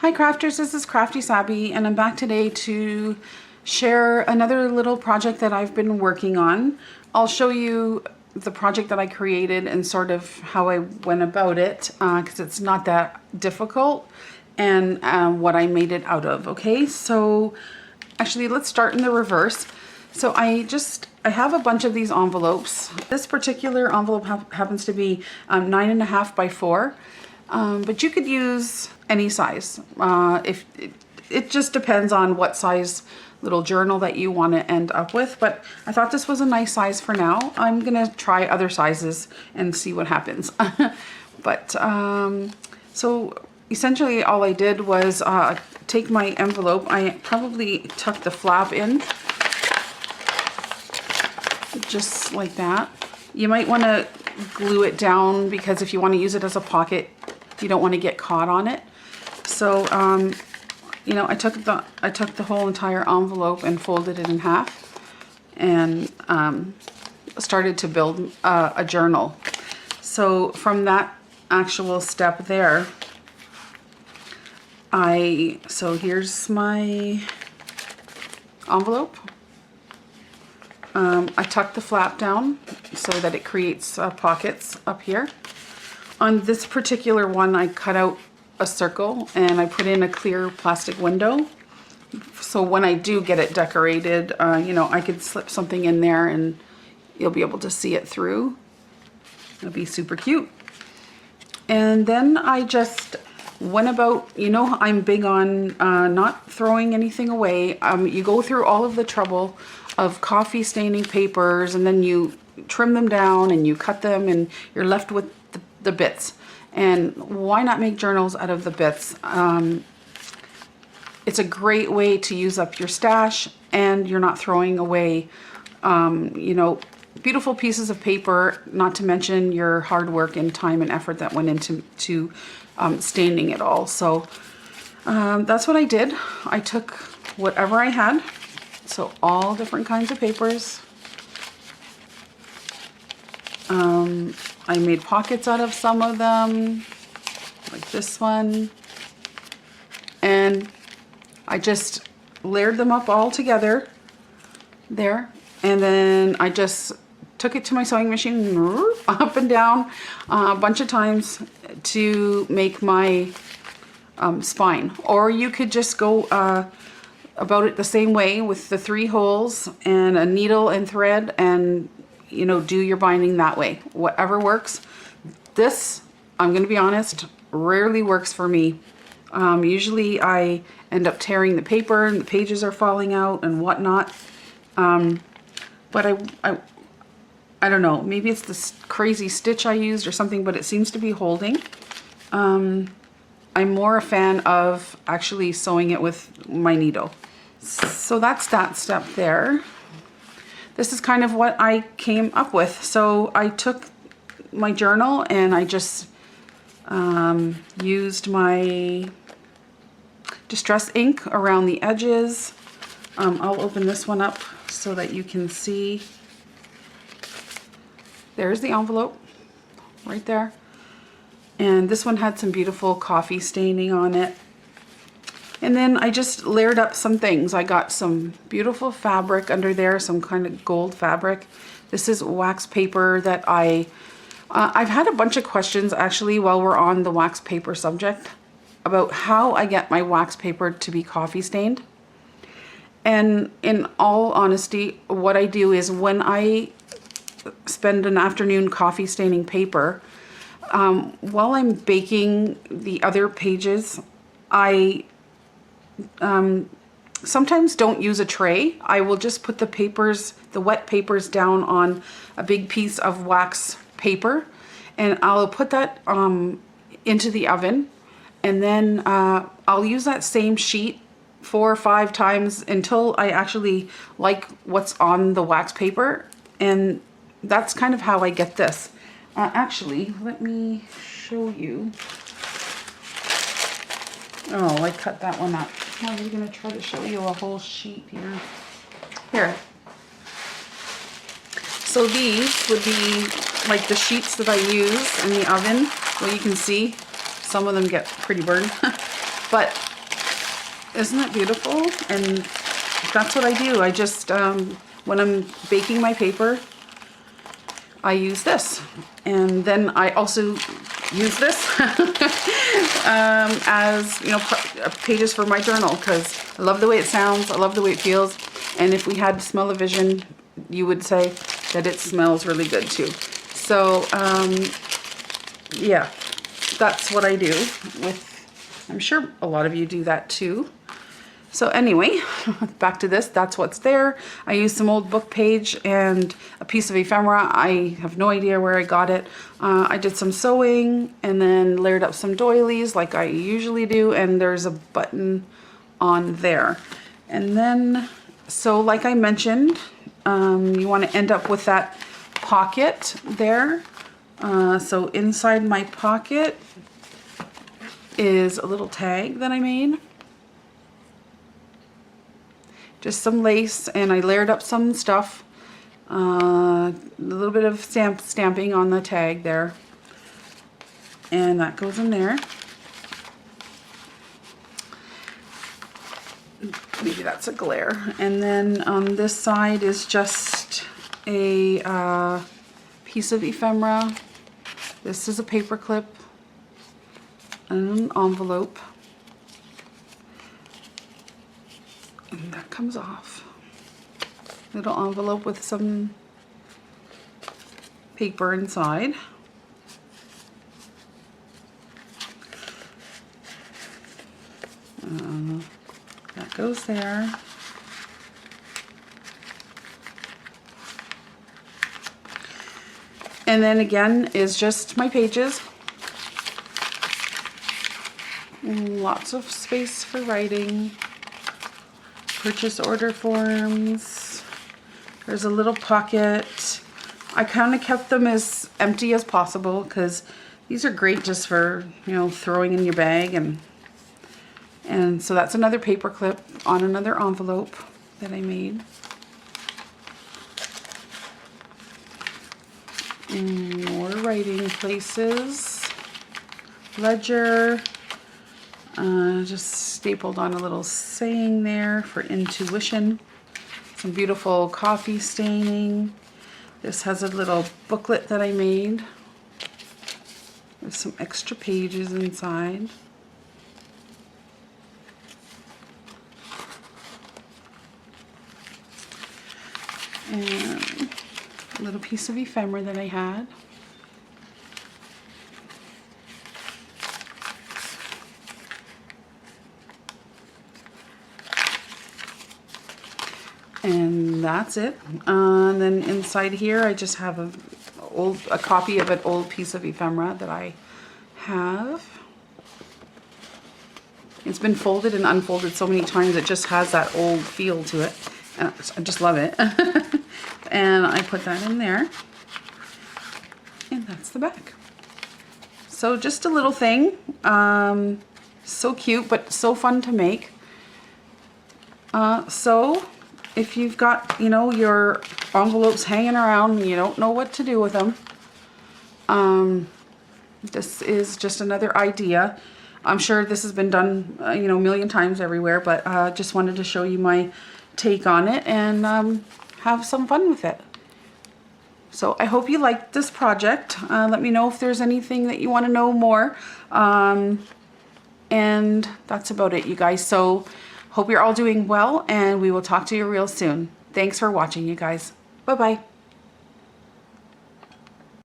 Hi crafters, this is Crafty Sabby and I'm back today to share another little project that I've been working on. I'll show you the project that I created and sort of how I went about it because it's not that difficult, and what I made it out of. Okay, so actually let's start in the reverse. So I have a bunch of these envelopes. This particular envelope happens to be 9.5 by 4. But you could use any size. If it just depends on what size little journal that you want to end up with. But I thought this was a nice size for now. I'm gonna try other sizes and see what happens. But so essentially all I did was take my envelope. I probably tucked the flap in just like that. You might want to glue it down because if you want to use it as a pocket, you don't want to get caught on it. So you know, I took the whole entire envelope and folded it in half and started to build a journal. So from that actual step there, so here's my envelope. I tucked the flap down so that it creates pockets up here. On this particular one, I cut out a circle and I put in a clear plastic window. So when I do get it decorated, you know, I could slip something in there and you'll be able to see it through. It'll be super cute. And then I just went about, you know, I'm big on not throwing anything away. You go through all of the trouble of coffee staining papers and then you trim them down and you cut them and you're left with the bits. And why not make journals out of the bits? It's a great way to use up your stash and you're not throwing away, you know, beautiful pieces of paper, not to mention your hard work and time and effort that went into staining it all. So that's what I did. I took whatever I had, so all different kinds of papers. I made pockets out of some of them, like this one, and I just layered them up all together there, and then I just took it to my sewing machine up and down a bunch of times to make my spine. Or you could just go about it the same way with the 3 holes and a needle and thread and, you know, do your binding that way. Whatever works. This, I'm going to be honest, rarely works for me. Usually I end up tearing the paper and the pages are falling out and whatnot. But I don't know, maybe it's this crazy stitch I used or something, but it seems to be holding. I'm more a fan of actually sewing it with my needle. So that's that step there. This is kind of what I came up with. So I took my journal and I just used my distress ink around the edges. I'll open this one up so that you can see. There's the envelope right there. And this one had some beautiful coffee staining on it. And then I just layered up some things. I got some beautiful fabric under there, some kind of gold fabric. This is wax paper that I've had a bunch of questions actually while we're on the wax paper subject about how I get my wax paper to be coffee stained. And in all honesty, what I do is when I spend an afternoon coffee staining paper, while I'm baking the other pages, I sometimes don't use a tray. I will just put the papers, the wet papers, down on a big piece of wax paper and I'll put that into the oven, and then I'll use that same sheet 4 or 5 times until I actually like what's on the wax paper, and that's kind of how I get this. Actually, let me show you. Oh, I cut that one up. I was going to try to show you a whole sheet here. Here. So these would be like the sheets that I use in the oven. Well, you can see some of them get pretty burned. But Isn't it beautiful? And that's what I do. I just, when I'm baking my paper, I use this. And then I also use this as, you know, pages for my journal, because I love the way it sounds. I love the way it feels. And if we had smell-o-vision, you would say that it smells really good too. So, yeah, that's what I do with, I'm sure a lot of you do that too. So anyway, back to this, that's what's there. I used some old book page and a piece of ephemera. I have no idea where I got it. I did some sewing and then layered up some doilies like I usually do, and there's a button on there. And then, so like I mentioned, you want to end up with that pocket there. So inside my pocket is a little tag that I made. Just some lace, and I layered up some stuff. A little bit of stamping on the tag there. And that goes in there. Maybe that's a glare. And then on this side is just a piece of ephemera. This is a paper clip and an envelope. And that comes off. Little envelope with some paper inside. That goes there. And then again is just my pages. Lots of space for writing. Purchase order forms. There's a little pocket. I kind of kept them as empty as possible because these are great just for, you know, throwing in your bag. And so that's another paper clip on another envelope that I made. More writing places. Ledger. Just stapled on a little saying there for intuition. Some beautiful coffee staining. This has a little booklet that I made. There's some extra pages inside. And a little piece of ephemera that I had. And that's it. And then inside here I just have a copy of an old piece of ephemera that I have. It's been folded and unfolded so many times, it just has that old feel to it. And I just love it. And I put that in there. And that's the back. So just a little thing. So cute, but so fun to make. So if you've got, you know, your envelopes hanging around and you don't know what to do with them, this is just another idea. I'm sure this has been done, you know, a million times everywhere, but just wanted to show you my take on it and have some fun with it. So I hope you liked this project. Let me know if there's anything that you want to know more. And that's about it, you guys. So hope you're all doing well, and we will talk to you real soon. Thanks for watching, you guys. Bye-bye.